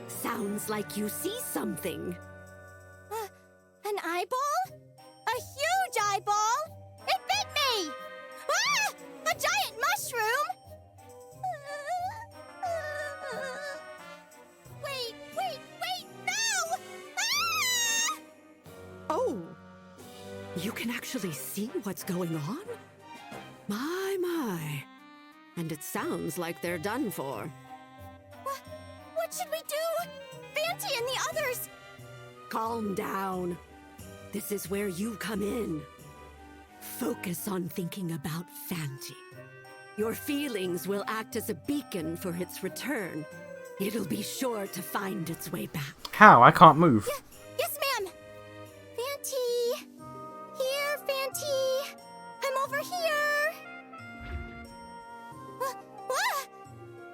Sounds like you see something. An eyeball? A huge eyeball? It bit me! Ah! A giant mushroom! Wait, no! Ah! Oh, you can actually see what's going on? My. And it sounds like they're done for. What should we do? Fanty and the others! Calm down. This is where you come in. Focus on thinking about Fanty. Your feelings will act as a beacon for its return. It'll be sure to find its way back. How? I can't move. Yes, ma'am! Fanty! Here, Fanty! I'm over here!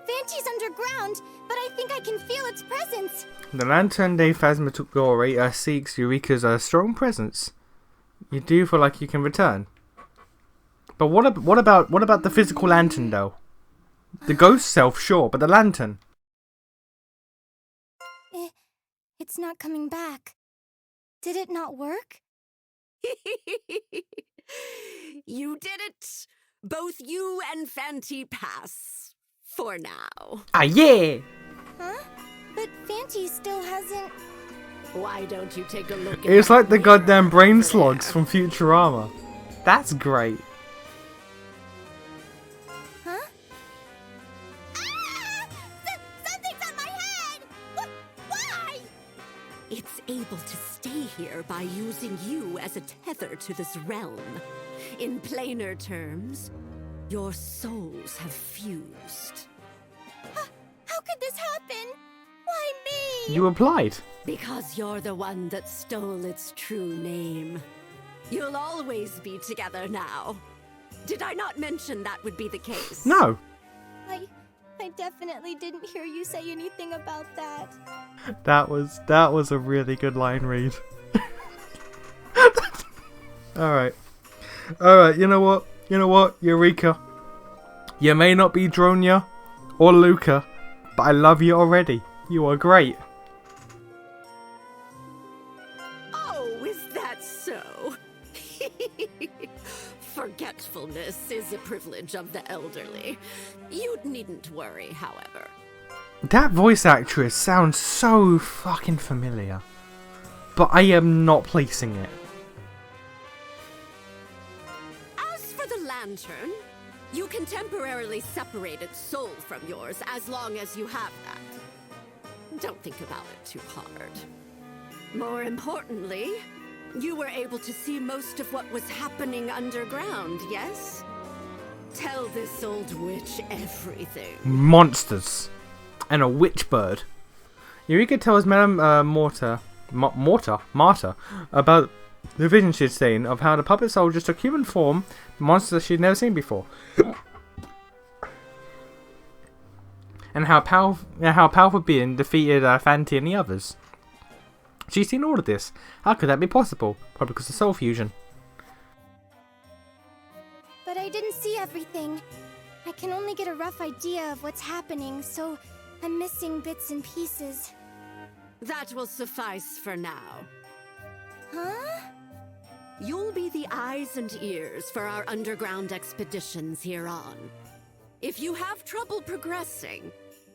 Fanty's underground, but I think I can feel its presence. The Lantern de Phasmagoria seeks Eureka's strong presence. You do feel like you can return. But what about the physical lantern, though? The ghost self, sure, but the lantern. It's not coming back. Did it not work? You did it! Both you and Fanty pass. For now. Ah, yeah! Huh? But Fanty still hasn't... Why don't you take a look at It's like the that goddamn mirror brain over slugs there? from Futurama. That's great. Huh? Ah! Something's on my head! Why? It's able to stay here by using you as a tether to this realm. In plainer terms, your souls have fused. How could this happen? Why me? You applied. Because you're the one that stole its true name. You'll always be together now. Did I not mention that would be the case? No. I definitely didn't hear you say anything about that. That was a really good line read. Alright, you know what, Eureka? You may not be Dronia or Luca, but I love you already. You are great. Oh, is that so? Forgetfulness is a privilege of the elderly. You needn't worry, however. That voice actress sounds so fucking familiar, but I am not placing it. As for the lantern, you can temporarily separate its soul from yours as long as you have that. Don't think about it too hard. More importantly, you were able to see most of what was happening underground, yes? Tell this old witch everything. Monsters. And a witch bird. Eureka tells Madame Marta about the vision she'd seen of how the puppet soldiers took human form, monsters she'd never seen before. And how powerful being defeated Fanty and the others. She's seen all of this. How could that be possible? Probably because of soul fusion. But I didn't see everything. I can only get a rough idea of what's happening, so I'm missing bits and pieces. That will suffice for now. Huh? You'll be the eyes and ears for our underground expeditions here on. If you have trouble progressing,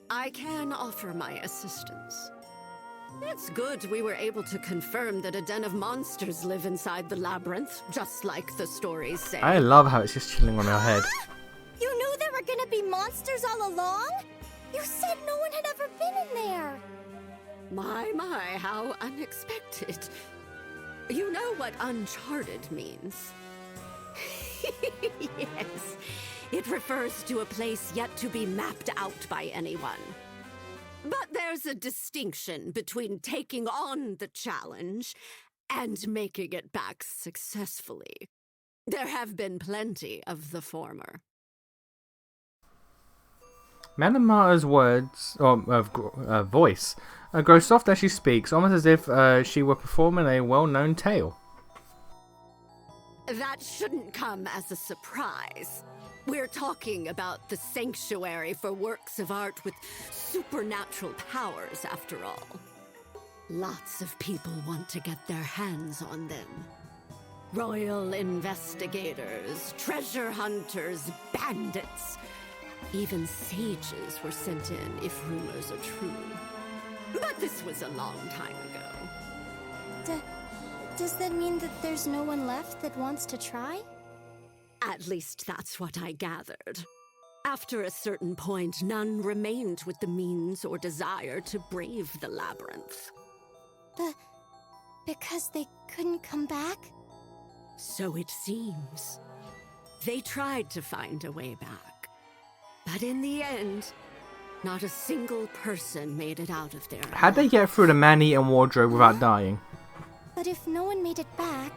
I can offer my assistance. It's good we were able to confirm that a den of monsters live inside the labyrinth, just like the stories say. I love how it's just chilling on her head. You knew there were gonna be monsters all along? You said no one had ever been in there. My, how unexpected. You know what uncharted means? Yes, it refers to a place yet to be mapped out by anyone. But there's a distinction between taking on the challenge and making it back successfully. There have been plenty of the former. Madame Marta's words, or voice, grows soft as she speaks, almost as if she were performing a well-known tale. That shouldn't come as a surprise. We're talking about the sanctuary for works of art with supernatural powers, after all. Lots of people want to get their hands on them. Royal investigators, treasure hunters, bandits. Even sages were sent in, if rumors are true. But this was a long time ago. Does that mean that there's no one left that wants to try? At least that's what I gathered. After a certain point, none remained with the means or desire to brave the labyrinth. Because they couldn't come back? So it seems. They tried to find a way back. But in the end, not a single person made it out of there. How'd they get through the man-eaten wardrobe without dying? But if no one made it back,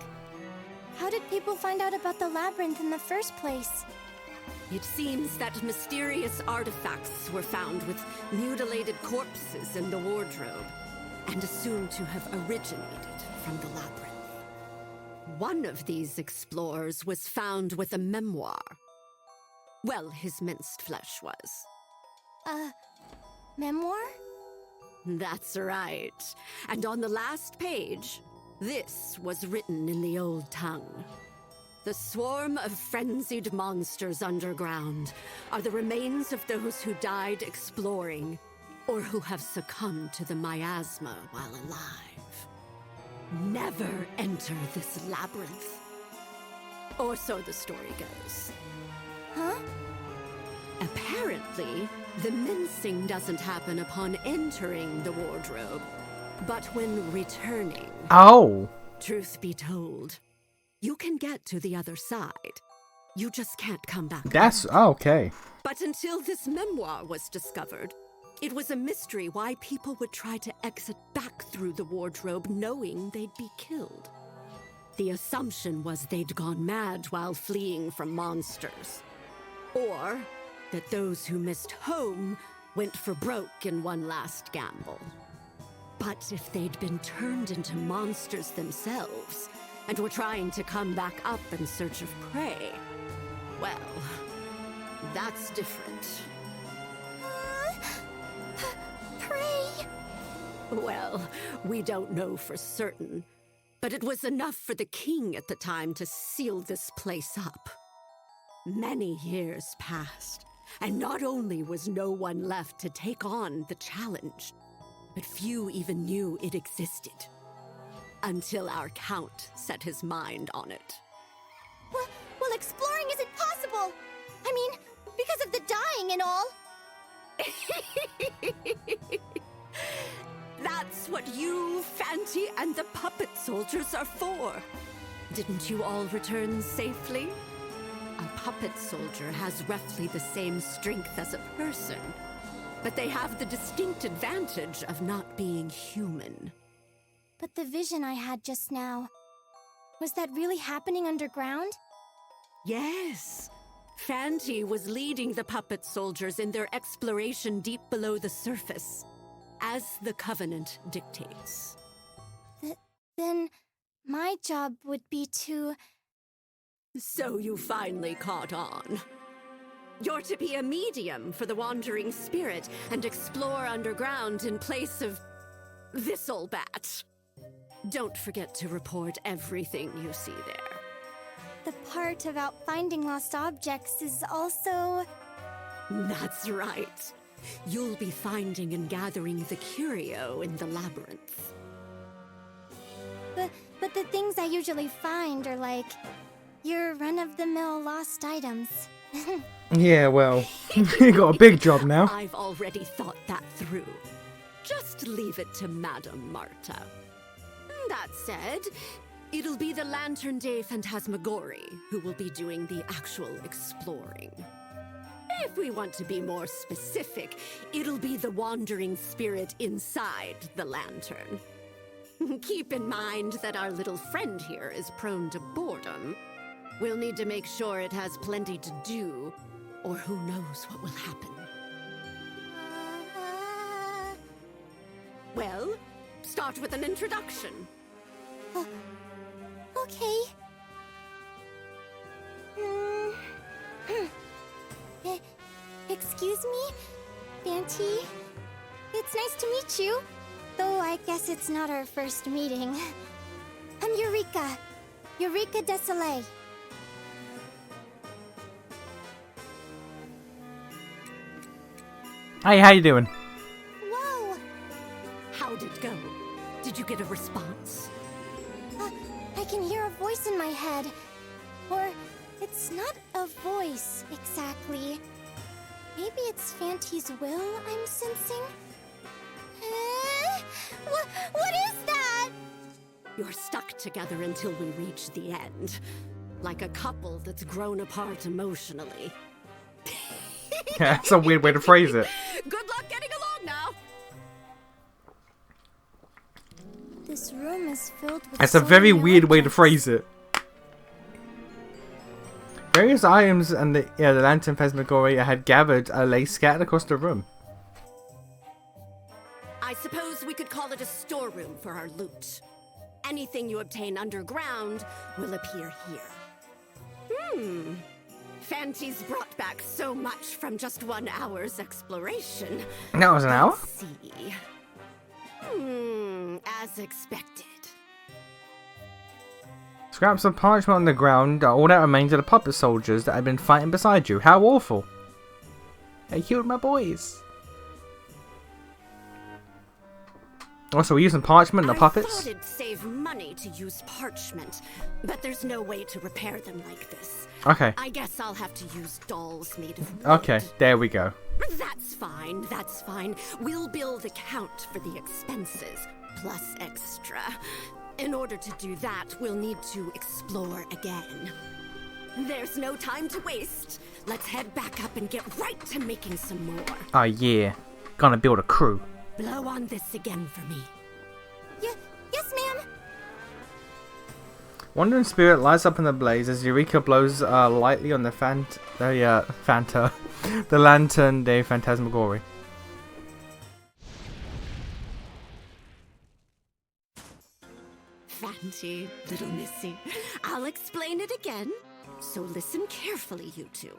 how did people find out about the labyrinth in the first place? It seems that mysterious artifacts were found with mutilated corpses in the wardrobe, and assumed to have originated from the labyrinth. One of these explorers was found with a memoir. Well, his minced flesh was. Memoir? That's right. And on the last page, this was written in the old tongue. The swarm of frenzied monsters underground are the remains of those who died exploring, or who have succumbed to the miasma while alive. Never enter this labyrinth. Or so the story goes. Huh? Apparently, the mincing doesn't happen upon entering the wardrobe, but when returning. Oh! Truth be told, you can get to the other side. You just can't come back. That's okay. But until this memoir was discovered, it was a mystery why people would try to exit back through the wardrobe knowing they'd be killed. The assumption was they'd gone mad while fleeing from monsters. Or that those who missed home went for broke in one last gamble. But if they'd been turned into monsters themselves and were trying to come back up in search of prey, well, that's different. Pray! Well, we don't know for certain, but it was enough for the king at the time to seal this place up. Many years passed, and not only was no one left to take on the challenge, but few even knew it existed. Until our count set his mind on it. Well, exploring isn't possible! I mean, because of the dying and all! That's what you, Fanty, and the puppet soldiers are for. Didn't you all return safely? A puppet soldier has roughly the same strength as a person, but they have the distinct advantage of not being human. But the vision I had just now, was that really happening underground? Yes. Fanty was leading the puppet soldiers in their exploration deep below the surface, as the Covenant dictates. Then my job would be to... So you finally caught on. You're to be a medium for the wandering spirit and explore underground in place of this old bat. Don't forget to report everything you see there. The part about finding lost objects is also... That's right. You'll be finding and gathering the curio in the labyrinth. But the things I usually find are like your run-of-the-mill lost items. Yeah, well, you got a big job now. I've already thought that through. Just leave it to Madame Marta. That said, it'll be the Lantern Day Phantasmagorie who will be doing the actual exploring. If we want to be more specific, it'll be the wandering spirit inside the lantern. Keep in mind that our little friend here is prone to boredom. We'll need to make sure it has plenty to do, or who knows what will happen. Well, start with an introduction. Okay. Excuse me? Fanty? It's nice to meet you. Though I guess it's not our first meeting. I'm Eureka. Eureka Desoleil. Hey, how you doing? Whoa! How'd it go? Did you get a response? I can hear a voice in my head. Or, it's not a voice, exactly. Maybe it's Fanty's will I'm sensing? What is that? You're stuck together until we reach the end. Like a couple that's grown apart emotionally. Yeah, that's a weird way to phrase it. Good luck getting along now. This room is filled with That's a so very many weird way to objects. phrase it. Various items and the lantern Phasmagoria had gathered lay scattered across the room. I suppose we could call it a storeroom for our loot. Anything you obtain underground will appear here. Fanty's brought back so much from just 1 hour's exploration. That was an hour? Let's see. As expected. Scraps of parchment on the ground are all that remains of the puppet soldiers that had been fighting beside you. How awful. They killed my boys. Also, we're using parchment and the puppets. I thought it'd save money to use parchment, but there's no way to repair them like this. Okay. I guess I'll have to use dolls made of wood. Okay, there we go. That's fine, that's fine. We'll bill the count for the expenses, plus extra. In order to do that, we'll need to explore again. There's no time to waste. Let's head back up and get right to making some more. Oh yeah. Gonna build a crew. Blow on this again for me. Yes, ma'am. Wandering spirit lights up in the blaze as Eureka blows lightly on the the lantern de Phantasmagoria. Fancy, little missy. I'll explain it again, so listen carefully, you two.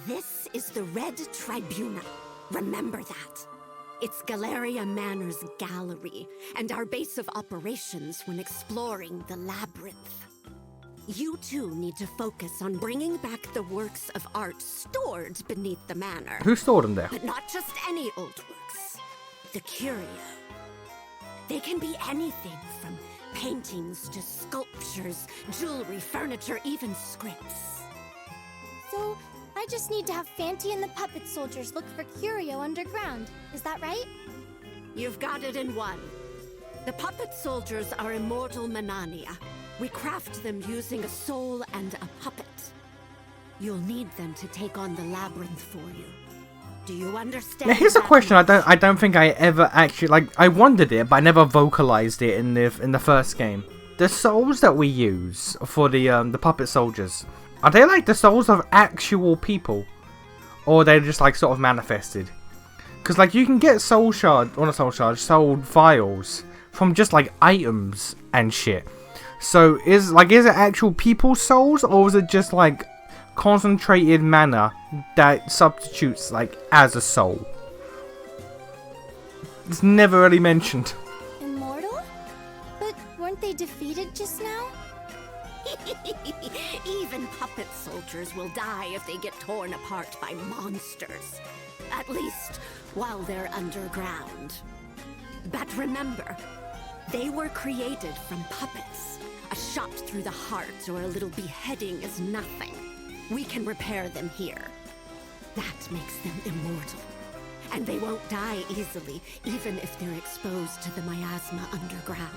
This is the Red Tribuna. Remember that. It's Galleria Manor's gallery, and our base of operations when exploring the Labyrinth. You two need to focus on bringing back the works of art stored beneath the manor. Who stored them there? But not just any old works. The curio. They can be anything from paintings to sculptures, jewelry, furniture, even scripts. So, I just need to have Fanty and the puppet soldiers look for curio underground. Is that right? You've got it in one. The puppet soldiers are immortal Manania. We craft them using a soul and a puppet. You'll need them to take on the labyrinth for you. Do you understand? Now here's a question I don't think I ever actually I wondered it, but I never vocalized it in the first game. The souls that we use for the puppet soldiers, are they like the souls of actual people, or are they just like sort of manifested? Because like you can get soul vials from just like items and shit. So is it actual people's souls, or is it just like concentrated mana that substitutes like as a soul? It's never really mentioned. Immortal? But weren't they defeated just now? Even puppet soldiers will die if they get torn apart by monsters. At least while they're underground. But remember, they were created from puppets. A shot through the heart or a little beheading is nothing. We can repair them here. That makes them immortal. And they won't die easily, even if they're exposed to the miasma underground.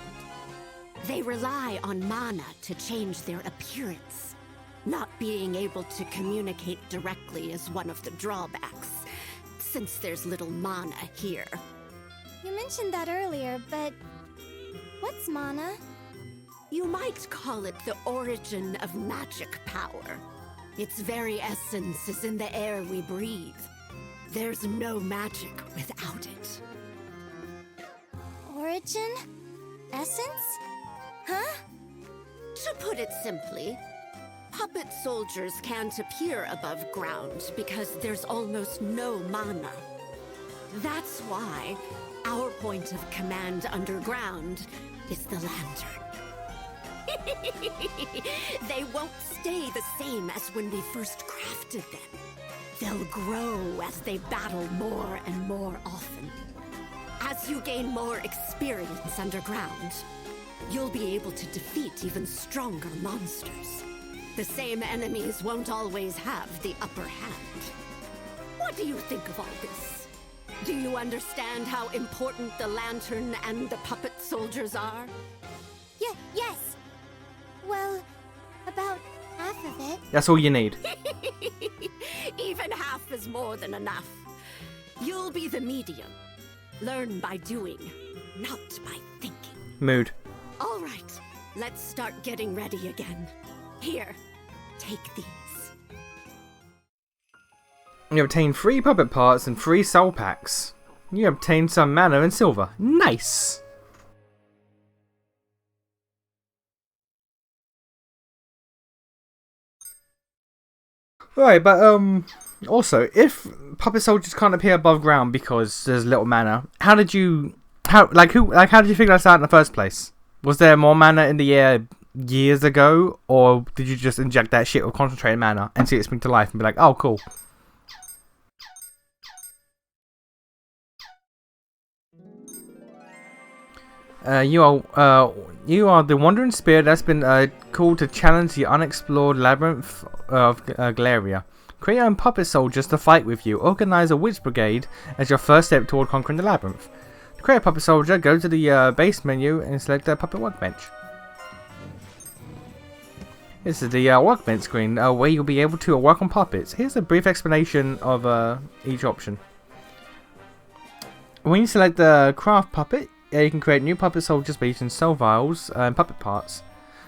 They rely on mana to change their appearance. Not being able to communicate directly is one of the drawbacks, since there's little mana here. You mentioned that earlier, but what's mana? You might call it the origin of magic power. Its very essence is in the air we breathe. There's no magic without it. Origin? Essence? Huh? To put it simply, puppet soldiers can't appear above ground because there's almost no mana. That's why our point of command underground is the lantern. They won't stay the same as when we first crafted them. They'll grow as they battle more and more often. As you gain more experience underground, you'll be able to defeat even stronger monsters. The same enemies won't always have the upper hand. What do you think of all this? Do you understand how important the lantern and the puppet soldiers are? Yes. Well, about half of it. That's all you need. Even half is more than enough. You'll be the medium. Learn by doing, not by thinking. Mood. All right, let's start getting ready again. Here, take these. You obtain 3 puppet parts and 3 soul packs. You obtain some mana and silver. Nice! Right, but also, if puppet soldiers can't appear above ground because there's little mana, how did you figure this out in the first place? Was there more mana in the air years ago, or did you just inject that shit with concentrated mana and see it spring to life and be like, oh, cool? You are the wandering spirit that's been called to challenge the unexplored Labyrinth of Galleria. Create your own puppet soldiers to fight with you. Organize a witch brigade as your first step toward conquering the labyrinth. To create a puppet soldier, go to the base menu and select the puppet workbench. This is the workbench screen where you'll be able to work on puppets. Here's a brief explanation of each option. When you select the craft puppet, you can create new puppet soldiers by using soul vials and puppet parts.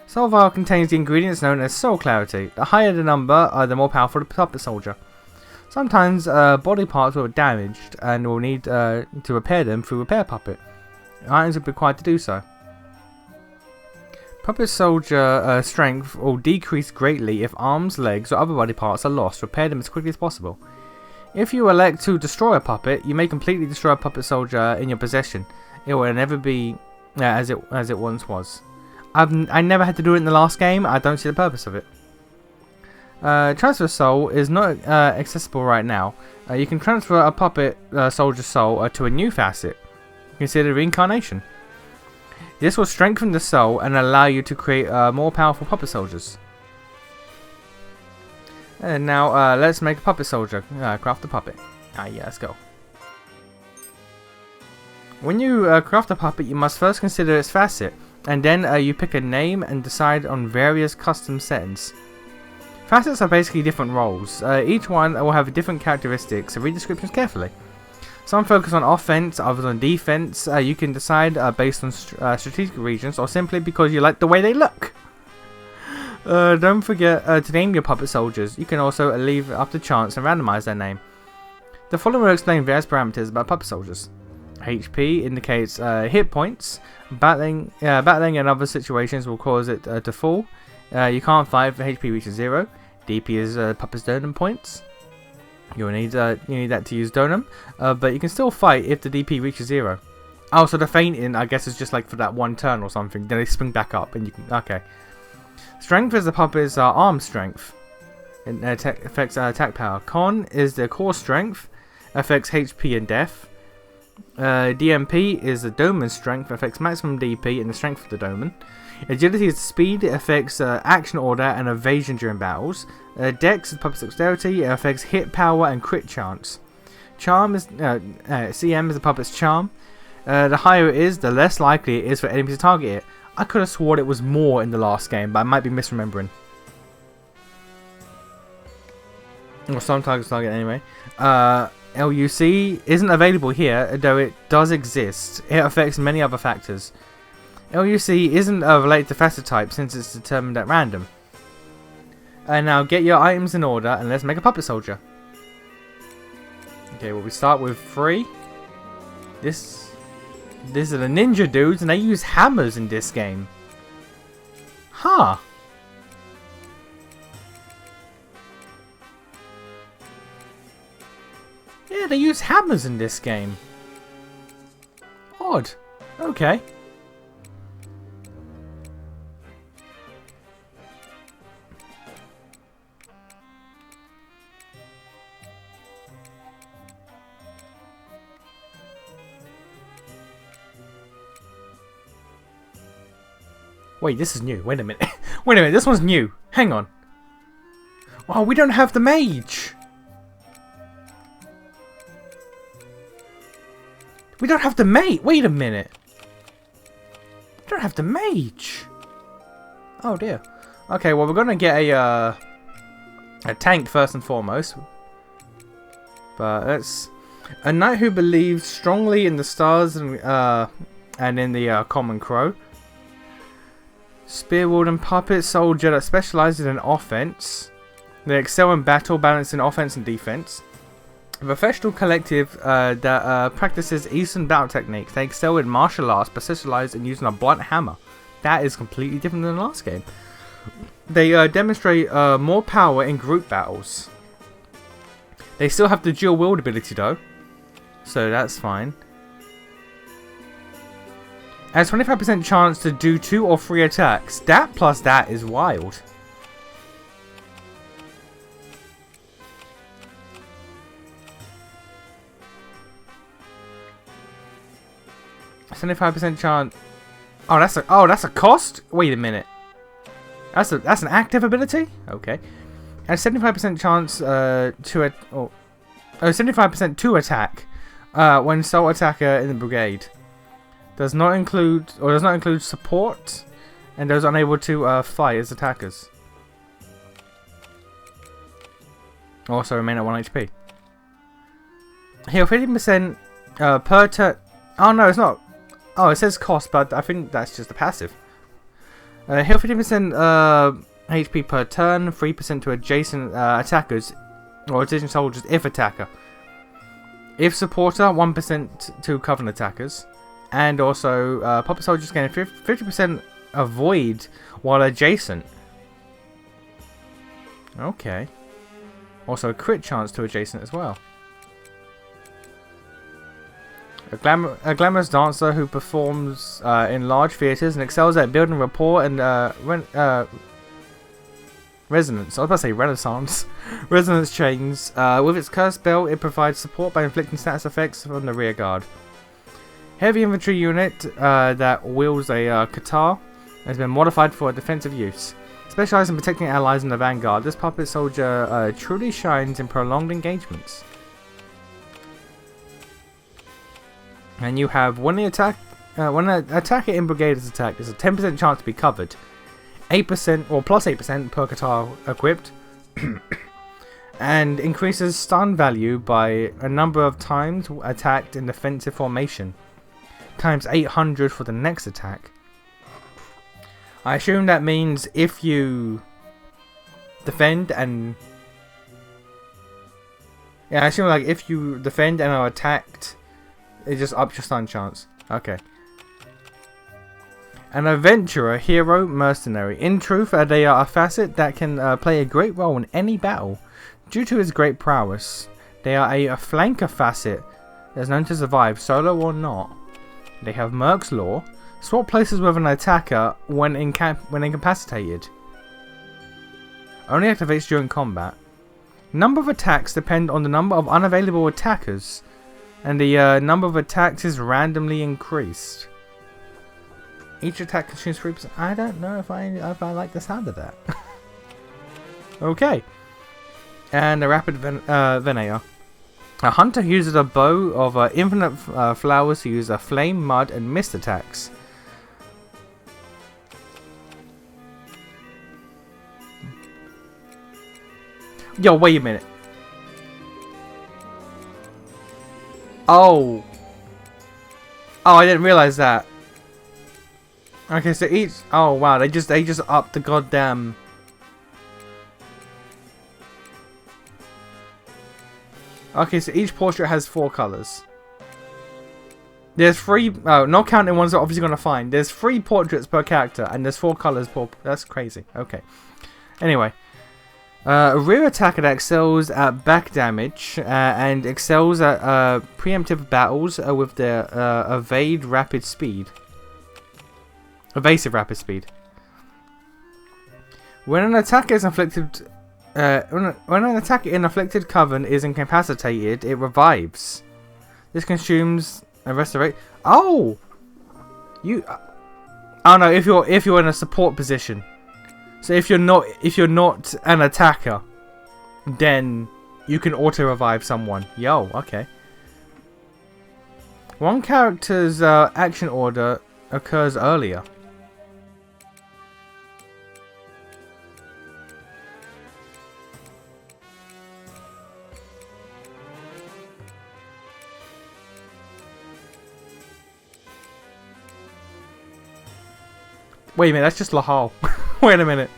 Soul vial contains the ingredients known as soul clarity. The higher the number, the more powerful the puppet soldier. Sometimes body parts will be damaged and will need to repair them through repair puppet. Items will be required to do so. Puppet soldier strength will decrease greatly if arms, legs or other body parts are lost. Repair them as quickly as possible. If you elect to destroy a puppet, you may completely destroy a puppet soldier in your possession. It will never be as it once was. I never had to do it in the last game. I don't see the purpose of it. Transfer soul is not accessible right now. You can transfer a puppet soldier soul to a new facet. Consider reincarnation. This will strengthen the soul and allow you to create more powerful puppet soldiers. And now let's make a puppet soldier. Craft a puppet. Yeah, let's go. When you craft a puppet, you must first consider its facet, and then you pick a name and decide on various custom settings. Facets are basically different roles. Each one will have different characteristics, so read descriptions carefully. Some focus on offense, others on defense. You can decide based on strategic regions or simply because you like the way they look. Don't forget to name your puppet soldiers. You can also leave it up to chance and randomize their name. The following will explain various parameters about puppet soldiers. HP indicates hit points. Battling in other situations will cause it to fall. You can't fight if HP reaches 0. DP is puppet's donum points. You need that to use donum, but you can still fight if the DP reaches 0. Oh, so the fainting, I guess, is just like for that one turn or something. Then they spring back up, and you can. Okay. Strength is the puppet's arm strength. It affects attack power. Con is the core strength. Affects HP and death. DMP is the domain's strength, affects maximum DP and the strength of the domain. Agility is the speed, it affects action order and evasion during battles. Dex is puppet's dexterity, it affects hit power and crit chance. Charm is CM is the puppet's charm. The higher it is, the less likely it is for enemies to target it. I could have sworn it was more in the last game, but I might be misremembering. Or some targets target anyway. LUC isn't available here, though it does exist. It affects many other factors. LUC isn't related to facet type since it's determined at random. And now get your items in order and let's make a puppet soldier. Okay, well we start with 3. These are the ninja dudes and they use hammers in this game. Huh. Yeah, they use hammers in this game. Odd. Okay. Wait, this is new. Wait a minute. Wait a minute, this one's new. Hang on. Oh, we don't have the mage. We don't have the mage. Wait a minute. We don't have the mage. Oh dear. Okay, well we're gonna get a tank first and foremost. But that's a knight who believes strongly in the stars and in the common crow. Spearward and puppet soldier that specializes in offense. They excel in battle, balancing offense and defense. A professional collective that practices Eastern battle techniques. They excel in martial arts, but specialize in using a blunt hammer. That is completely different than the last game. They demonstrate more power in group battles. They still have the dual wield ability though, so that's fine. Has 25% chance to do 2 or 3 attacks. That plus that is wild. %75% chance. Oh, that's a cost. Wait a minute. That's an active ability. Okay. And 75% chance to 75% to attack when sole attacker in the brigade. Does not include support, and those unable to fight as attackers. Also remain at 1 HP. Heal 15% per turn. Oh no, it's not. Oh, it says cost, but I think that's just a passive. Heal 15% HP per turn, 3% to adjacent attackers or adjacent soldiers if attacker. If supporter, 1% to coven attackers. And also, puppet soldiers gain 50% avoid while adjacent. Okay. Also, a crit chance to adjacent as well. A glamorous dancer who performs in large theatres and excels at building rapport and resonance. I was about to say renaissance. Resonance chains. With its cursed belt, it provides support by inflicting status effects from the rear guard. Heavy infantry unit that wields a katar has been modified for defensive use. Specialized in protecting allies in the vanguard, this puppet soldier truly shines in prolonged engagements. And you have when an attacker in brigade is attacked, there's a 10% chance to be covered, 8% or plus 8% per katar equipped, and increases stun value by a number of times attacked in defensive formation. Times 800 for the next attack. I assume that means if you defend and... Yeah, I assume like if you defend and are attacked, it just ups your stun chance. Okay. An adventurer, hero, mercenary. In truth, they are a facet that can play a great role in any battle. Due to his great prowess, they are a flanker facet that is known to survive, solo or not. They have Merc's Law. Swap places with an attacker when incapacitated. Only activates during combat. Number of attacks depend on the number of unavailable attackers, and the number of attacks is randomly increased. Each attack consumes 3%. I don't know if I like the sound of that. Okay. And a rapid veneer. A hunter uses a bow of infinite flowers to use a flame, mud, and mist attacks. Yo, wait a minute. Oh. Oh, I didn't realize that. Okay, so each... Oh, wow, they just upped the goddamn... Okay, so each portrait has 4 colours. There's 3... Oh, not counting ones that I'm obviously going to find. There's 3 portraits per character, and there's 4 colours per... That's crazy. Okay. Anyway. A rear attacker that excels at back damage and excels at preemptive battles with their evasive rapid speed. When an attacker is inflicted, when an attacker in afflicted coven is incapacitated, it revives. This consumes a restoration. Oh, you. Oh no! If you're in a support position. So if you're not an attacker, then you can auto revive someone. Yo, okay. One character's action order occurs earlier. Wait a minute, that's just Lahal. Wait a minute.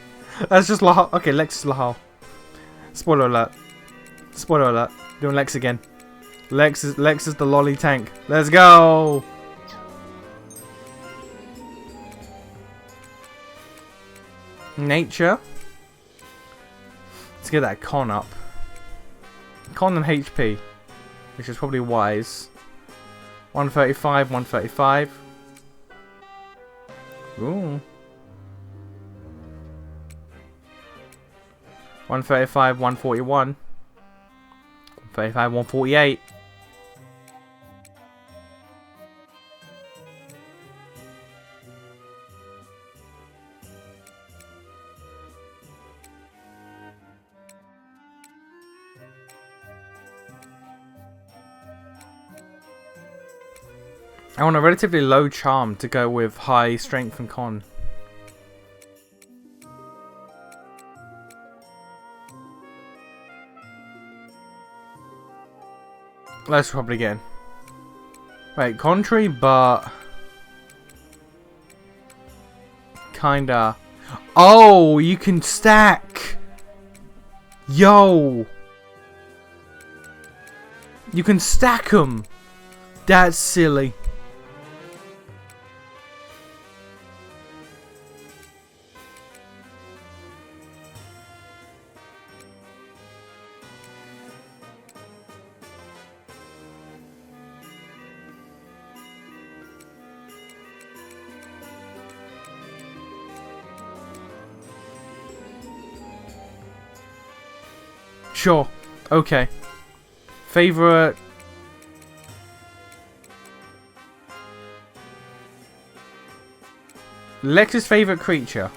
That's just Lahal. Okay, Lex is Lahal. Spoiler alert. Spoiler alert. Doing Lex again. Lex is the lolly tank. Let's go! Nature. Let's get that con up. Con and HP. Which is probably wise. 135, 135. Ooh. 135, 141. 135, 148. I want a relatively low charm to go with high strength and con. Let's probably get in. Wait, contrary, but kinda. Oh, you can stack. Yo, you can stack them. That's silly. Sure. Okay. Favorite. Lex's favorite creature.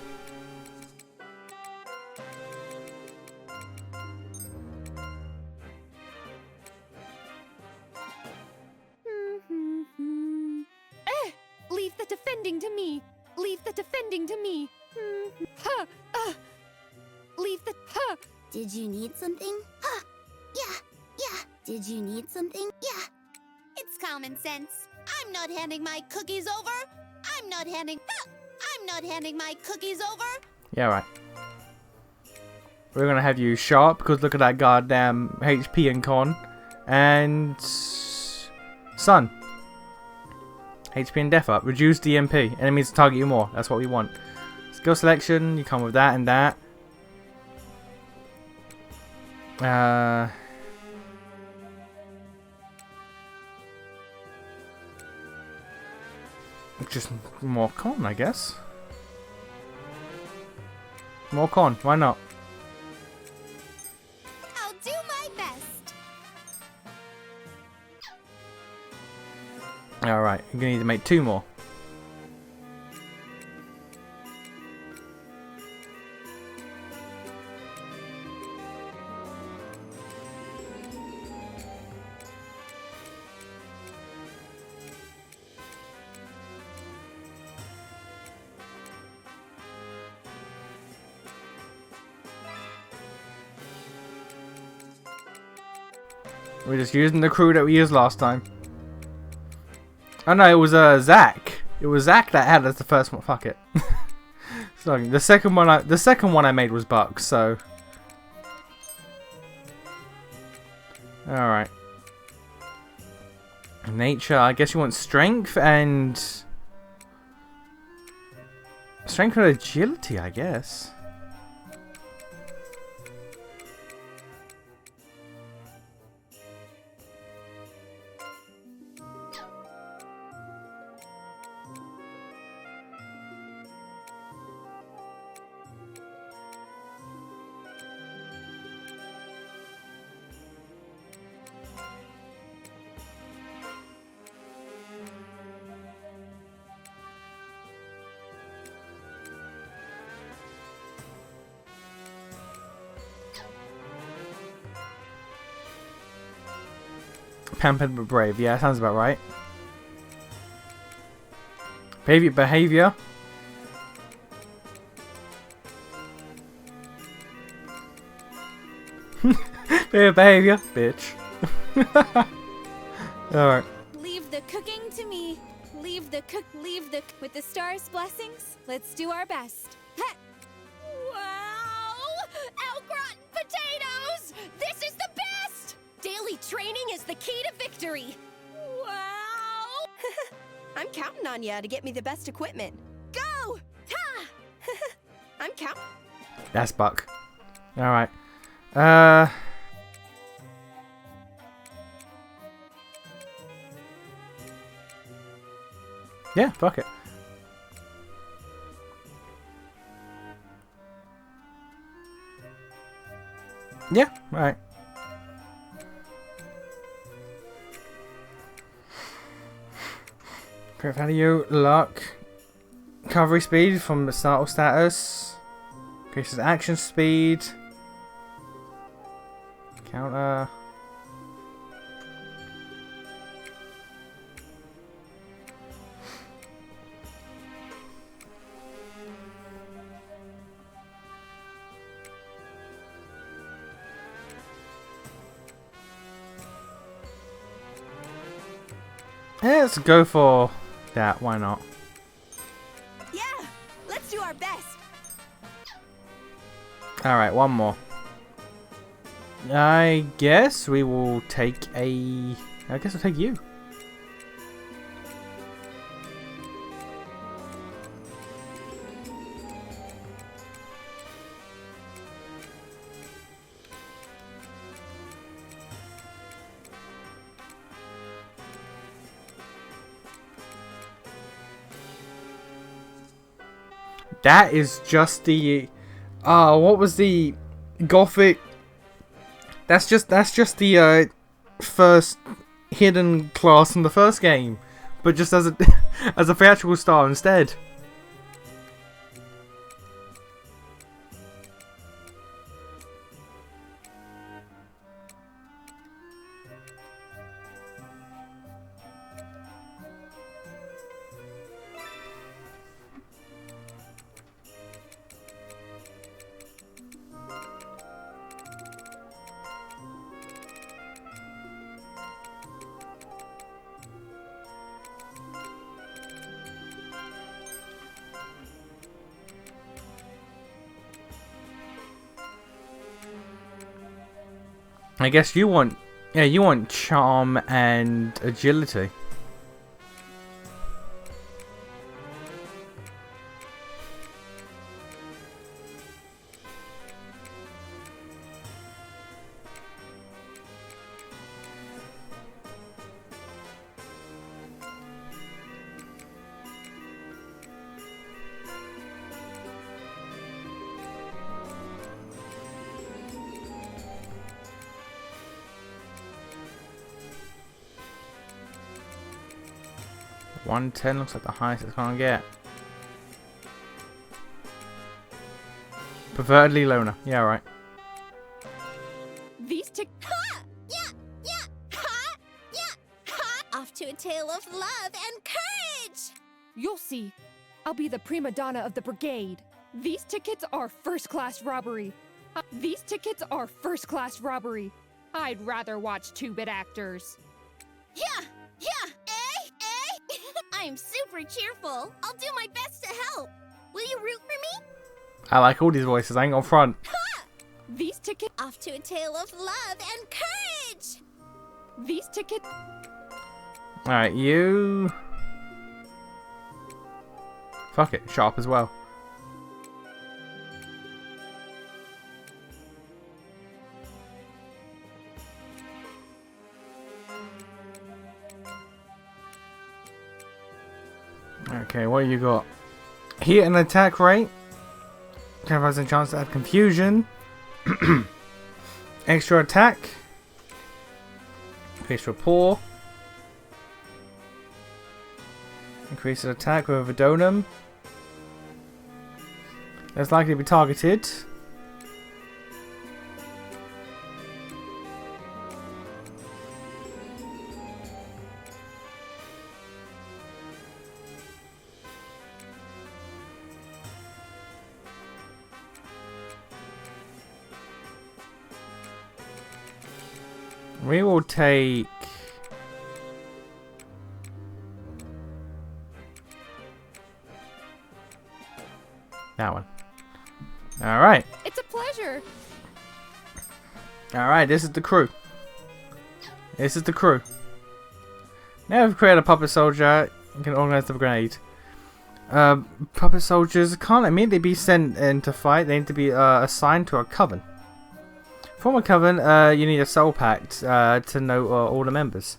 Leave the defending to me. Leave the defending to me. Leave the. Did you need something? Huh. Yeah. Did you need something? Yeah. It's common sense. I'm not handing my cookies over. I'm not handing my cookies over. Yeah, right. We're gonna have you sharp because look at that goddamn HP and con, and sun. HP and death up. Reduce DMP. Enemies target you more. That's what we want. Skill selection. You come with that and that. Just more con, I guess. More con, why not? I'll do my best. Alright, you're gonna need to make 2 more. We're just using the crew that we used last time. Oh no, it was Zach. It was Zach that had as the first one. Fuck it. So the second one I made was Buck. So all right. Nature. I guess you want strength and agility. I guess. Pampered but brave. Yeah, sounds about right. Behavior. Behavior, bitch. Alright. Leave the cooking to me. Leave the with the stars' blessings. Let's do our best. Heh. Wow! Au gratin potatoes! This is the best! Daily training is the key to victory. Wow! I'm counting on ya to get me the best equipment. Go! Ha! I'm counting. That's Buck. Alright. Yeah, fuck it. Yeah, right. Crit value, luck, recovery speed from the startle status, increases action speed, counter. Yeah, let's go for that. Why not? Yeah, let's do our best. Alright, one more. I guess we will take a... I guess I'll take you. That is just the what was the Gothic? That's just the first hidden class from the first game, but just as a as a theatrical star instead. I guess you want, yeah, you want charm and agility. $110 looks like the highest it's gonna get. Pervertedly loner. Yeah, right. These tick. Ha! Yeah! Yeah! Ha! Yeah! Ha! Off to a tale of love and courage! You'll see. I'll be the prima donna of the brigade. These tickets are first-class robbery. These tickets are first-class robbery. I'd rather watch two-bit actors. Yeah! Yeah! Eh? Eh? I'm super cheerful. I'll do my best to help. Will you root for me? I like all these voices. I ain't on front. Ha! These tickets. Off to a tale of love and courage! These tickets. Alright, you... Fuck it, sharp as well. Okay, what you got? Heat and attack rate. 10% chance to add confusion. Extra attack. Increase rapport. Increases attack with a Verdonum. Less likely to be targeted. We will take... that one. Alright. It's a pleasure. Alright, this is the crew. This is the crew. Now we've created a puppet soldier, you can organize the brigade. Puppet soldiers can't immediately be sent in to fight, they need to be assigned to a coven. Form a coven, you need a soul pact to know all the members.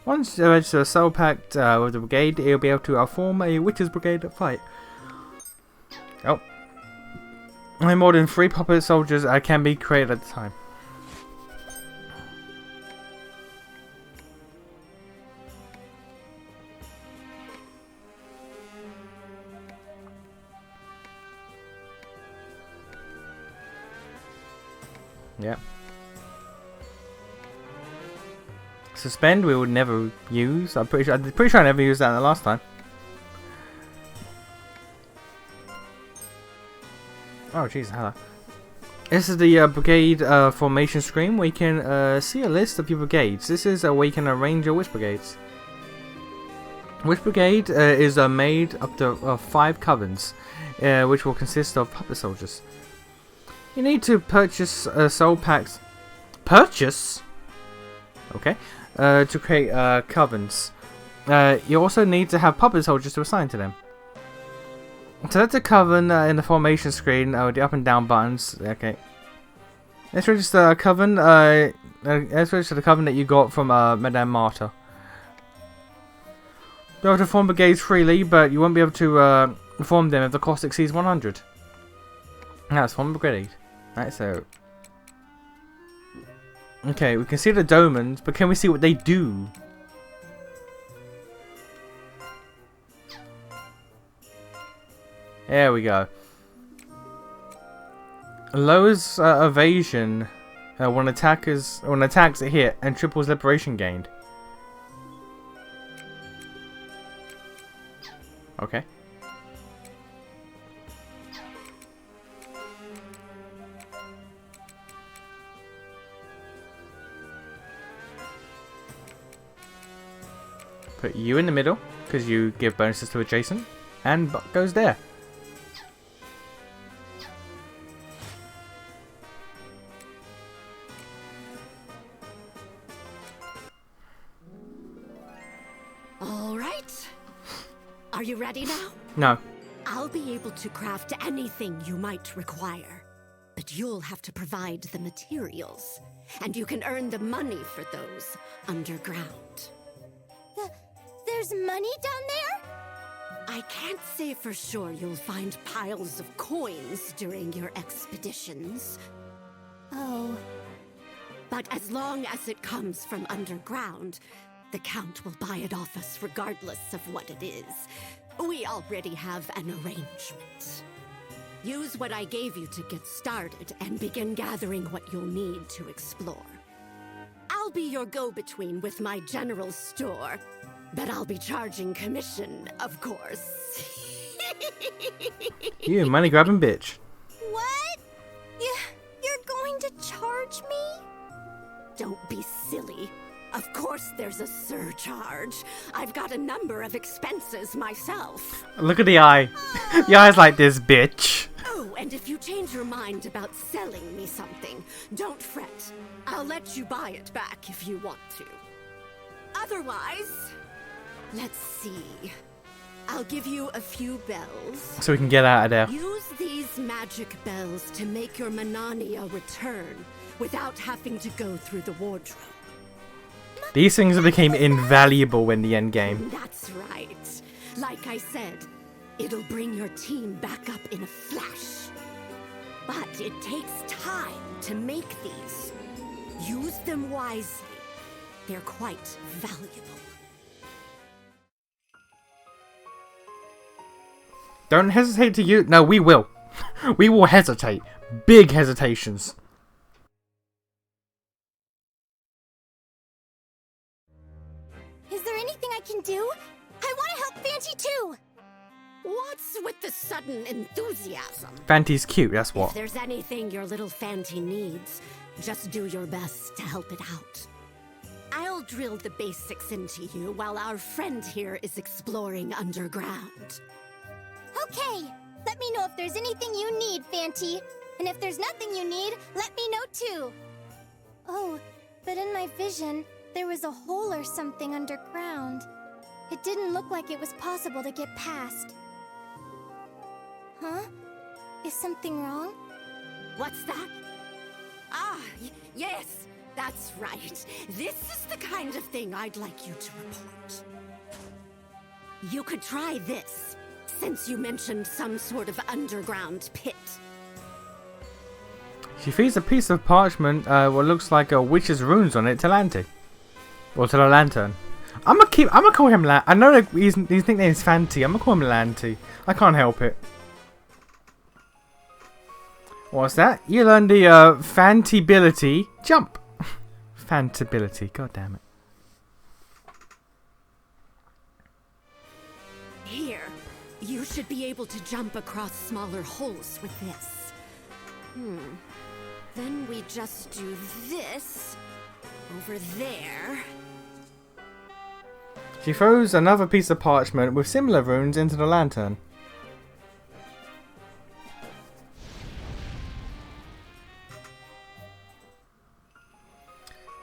Once you register a soul pact with the brigade, you'll be able to form a witches brigade to fight. Oh. Only more than 3 puppet soldiers can be created at a time. Yep. Suspend we would never use. I'm pretty sure I never used that the last time. Oh jeez, hello. This is the brigade formation screen where you can see a list of your brigades. This is where you can arrange your witch brigades. Witch brigade is made up to 5 covens, which will consist of puppet soldiers. You need to purchase soul packs. Purchase? Okay. To create covens. You also need to have puppet soldiers to assign to them. Select a coven in the formation screen with the up and down buttons. Okay. Let's register a coven. Let's register the coven that you got from Madame Marta. Be able to form brigades freely, but you won't be able to form them if the cost exceeds 100. Now let's form a brigade. Right, so... okay, we can see the domens, but can we see what they do? There we go. Lowers evasion when attacks are hit and triples liberation gained. Okay. Put you in the middle, because you give bonuses to adjacent, and Buck goes there. All right. Are you ready now? No. I'll be able to craft anything you might require, but you'll have to provide the materials, and you can earn the money for those underground. There's money down there? I can't say for sure you'll find piles of coins during your expeditions, Oh. but as long as it comes from underground, the Count will buy it off us regardless of what it is. We already have an arrangement. Use what I gave you to get started and begin gathering what you'll need to explore. I'll be your go-between with my general store, but I'll be charging commission, of course. You money grabbing bitch. What? You're going to charge me? Don't be silly. Of course there's a surcharge. I've got a number of expenses myself. Look at the eye. The eye's like this, bitch. Oh, and if you change your mind about selling me something, don't fret. I'll let you buy it back if you want to. Otherwise, let's see. I'll give you a few bells. So we can get out of there. Use these magic bells to make your Manania return without having to go through the wardrobe. These things became invaluable in the end game. That's right. Like I said, it'll bring your team back up in a flash. But it takes time to make these. Use them wisely. They're quite valuable. Don't hesitate to use. No, we will. We will hesitate. Big hesitations. Is there anything I can do? I want to help Fanty too! What's with the sudden enthusiasm? Fanty's cute, that's If what. there's anything your little Fanty needs, just do your best to help it out. I'll drill the basics into you while our friend here is exploring underground. Okay, let me know if there's anything you need, Fanty. And if there's nothing you need, let me know too. Oh, but in my vision, there was a hole or something underground. It didn't look like it was possible to get past. Huh? Is something wrong? What's that? Ah, yes, that's right. This is the kind of thing I'd like you to report. You could try this, since you mentioned some sort of underground pit. She feeds a piece of parchment, what looks like a witch's runes on it, to Lanty. Or to the lantern. I'm gonna call him I know that his nickname is Fanty. I'm gonna call him Lanty. I can't help it. What's that? You learned the Fantibility jump. Fantibility, god damn it. Here, you should be able to jump across smaller holes with this. Then we just do this over there. She throws another piece of parchment with similar runes into the lantern.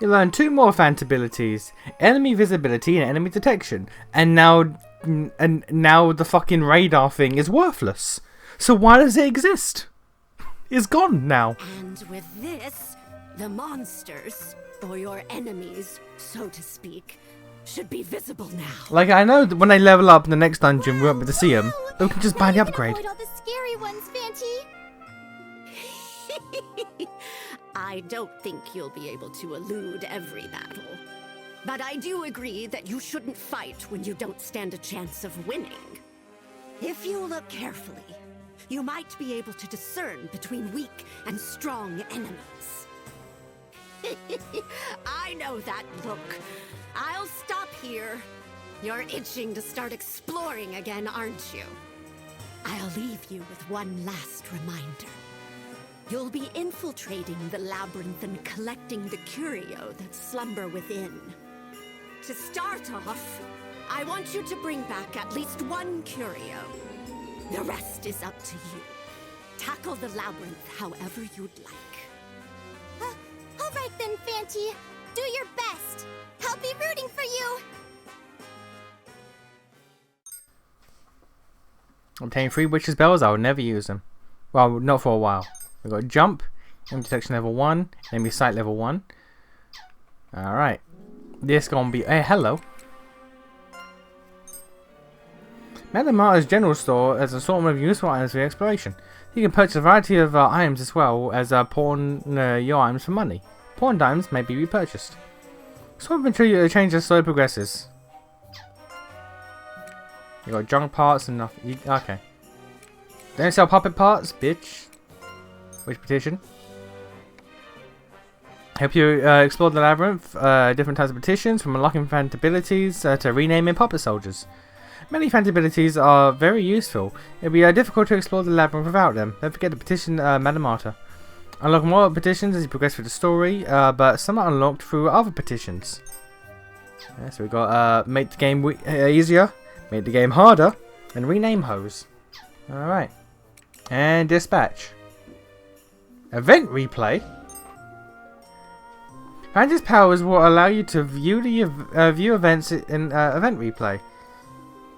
You learn 2 more Fantibilities: enemy visibility and enemy detection. And now the fucking radar thing is worthless. So why does it exist? It's gone now. And with this, the monsters, or your enemies, so to speak, should be visible now. Like, I know that when they level up in the next dungeon, we won't be able to see them. But we can just buy the upgrade. Avoid all the scary ones, Fanty. I don't think you'll be able to elude every battle. But I do agree that you shouldn't fight when you don't stand a chance of winning. If you look carefully, you might be able to discern between weak and strong enemies. I know that look. I'll stop here. You're itching to start exploring again, aren't you? I'll leave you with one last reminder. You'll be infiltrating the labyrinth and collecting the curio that slumber within. To start off, I want you to bring back at least 1 curio. The rest is up to you. Tackle the labyrinth however you'd like. All right then, Fanty. Do your best. I'll be rooting for you. Obtain 3 witch's bells. I would never use them. Well, not for a while. We've got jump, enemy detection level 1, enemy sight level 1. Alright. This gonna be... Hey, hello. Madame Marta's general store has an assortment of useful items for your exploration. You can purchase a variety of items as well as pawn your items for money. Pawned items may be repurchased. So inventory change as story progresses. You got junk parts and nothing. Okay. Don't sell puppet parts, bitch. Which petition? Help you explore the labyrinth. Different types of petitions, from unlocking Fantibilities to renaming puppet soldiers. Many Fantibilities are very useful. It'll be difficult to explore the labyrinth without them. Don't forget to petition Madame Marta. Unlock more petitions as you progress through the story, but some are unlocked through other petitions. Yeah, so we've got make the game easier, make the game harder, and rename hose. Alright. And dispatch. Event replay. Fantasy's powers will allow you to view the view events in event replay.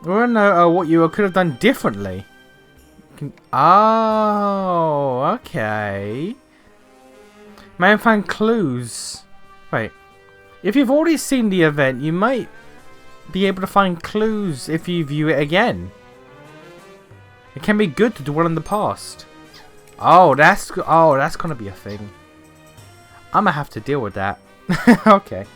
We want to know what you could have done differently. Oh, okay. May find clues. Wait. If you've already seen the event, you might be able to find clues if you view it again. It can be good to dwell in the past. Oh, that's gonna be a thing. I'm gonna have to deal with that. Okay.